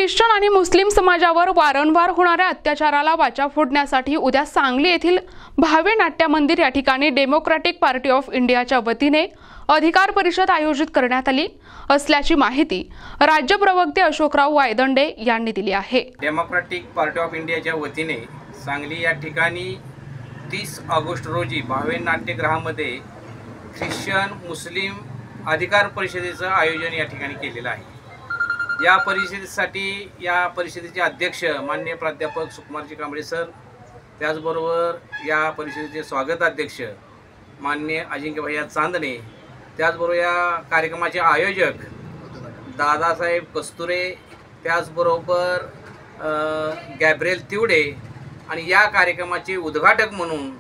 Christian आणि मुस्लिम समाजावर वारंवार होणाऱ्या अत्याचाराला वाचा फोडण्यासाठी उद्या सांगली येथील भावे नाट्य मंदिर या ठिकाणी डेमोक्रॅटिक पार्टी ऑफ इंडियाच्या वतीने अधिकार परिषद आयोजित करण्यात आली असल्याची माहिती राज्य प्रवक्ते अशोकराव वायदंडे यांनी दिली आहे। डेमोक्रॅटिक पार्टी ऑफ इंडियाच्या वतीने सांगली या ठिकाणी 30 ऑगस्ट रोजी भावे नाट्यगृहामध्ये ख्रिश्चन मुस्लिम अधिकार परिषदेचं आयोजन या ठिकाणी केलेलं आहे। या परिषदेचे अध्यक्ष माननीय प्राध्यापक सुकुमारजी कांबळे सर, त्याचबरोबर या परिषदेचे स्वागताध्यक्ष माननीय अजिंक्य भैया चांदणे, त्याचबरोबर या कार्यक्रमाचे आयोजक दादासाहेब कस्तुरे, त्याचबरोबर गॅब्रिएल तिवडे आणि या कार्यक्रमाचे उद्घाटक म्हणून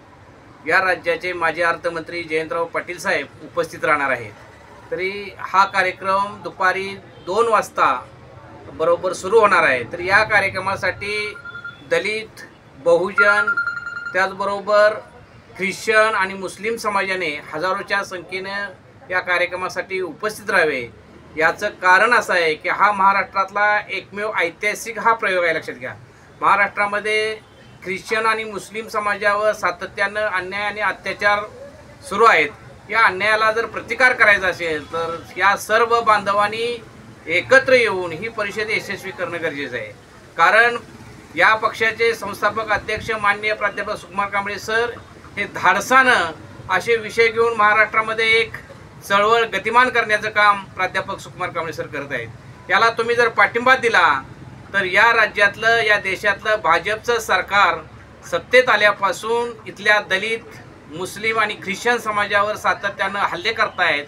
या राज्याचे माजी अर्थमंत्री जयंतराव पाटील साहेब उपस्थित राहणार आहेत। तरी हा कार्यक्रम दुपारी 2 वाजता बरोबर सुरू होणार आहे। तर या कार्यक्रमासाठी दलित, बहुजन, त्याचबरोबर ख्रिश्चन आणि मुस्लिम समाजाने हजारोच्या संख्येने या कार्यक्रमासाठी उपस्थित राहावे। याचं कारण असं आहे की हा महाराष्ट्रातला एकमेव ऐतिहासिक हा प्रयोग आहे। लक्षात घ्या, महाराष्ट्रामध्ये ख्रिश्चन आणि मुस्लिम समाजावर सातत्यानं अन्याय आणि अत्याचार सुरू आहेत। या अन्यायाला जर प्रतिकार करायचा असेल तर या सर्व बांधवांनी एकत्र येऊन ही परिषद यशस्वी करणं गरजेचं आहे। कारण या पक्षाचे संस्थापक अध्यक्ष माननीय प्राध्यापक सुकुमार कांबळे सर हे धाडसानं असे विषय घेऊन महाराष्ट्रामध्ये एक चळवळ गतिमान करण्याचं काम प्राध्यापक सुकुमार कांबळे सर करत आहेत। याला तुम्ही जर पाठिंबा दिला तर या राज्यातलं, या देशातलं भाजपचं सरकार सत्तेत आल्यापासून इथल्या दलित, मुस्लिम आणि ख्रिश्चन समाजावर सातत्यानं हल्ले करतायत,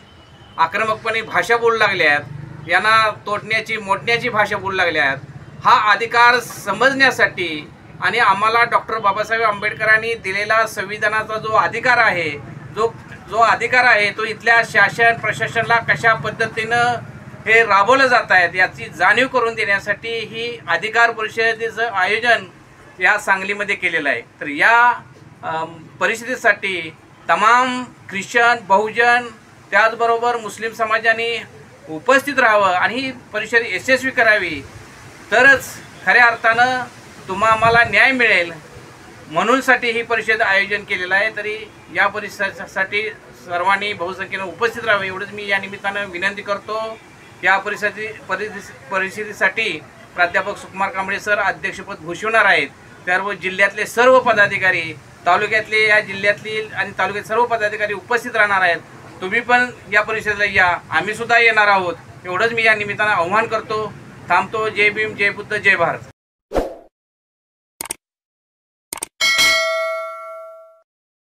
आक्रमकपणे भाषा बोलू लागल्यात, यांना तोडण्याची मोडण्याची भाषा बोलू लागल्यात। हा अधिकार समजण्यासाठी आणि आम्हाला डॉक्टर बाबासाहेब आंबेडकरांनी दिलेला संविधानाचा जो अधिकार आहे, जो अधिकार आहे तो इथल्या शासन प्रशासनाला कशा पद्धतीनं हे राबवलं जात आहेत याची जाणीव करून देण्यासाठी ही अधिकार परिषदेचं आयोजन या सांगलीमध्ये केलेलं आहे। तर या परिषदेसाठी तमाम ख्रिश्चन, बहुजन, त्याचबरोबर मुस्लिम समाजाने उपस्थित राहावं आणि ही परिषद यशस्वी करावी, तरच खऱ्या अर्थानं आम्हाला न्याय मिळेल म्हणूनसाठी ही परिषद आयोजन केलेलं आहे। तरी या परिषदेसाठी सर्वांनी बहुसंख्येनं उपस्थित राहावे एवढंच मी या निमित्तानं विनंती करतो। या परिषदेसाठी प्राध्यापक सुकुमार कांबळे सर अध्यक्षपद भूषवणार आहेत। त्यावर जिल्ह्यातले सर्व पदाधिकारी, तालुक्यातले, या जिल्ह्यातले आणि तालुक्यात सर्व पदाधिकारी उपस्थित राहणार आहेत। तुम्ही पण या परिषदेला या, आम्ही सुद्धा येणार आहोत एवढंच मी या निमित्तानं आव्हान करतो। थांबतो। जय भीम, जय बुद्ध, जय भारत।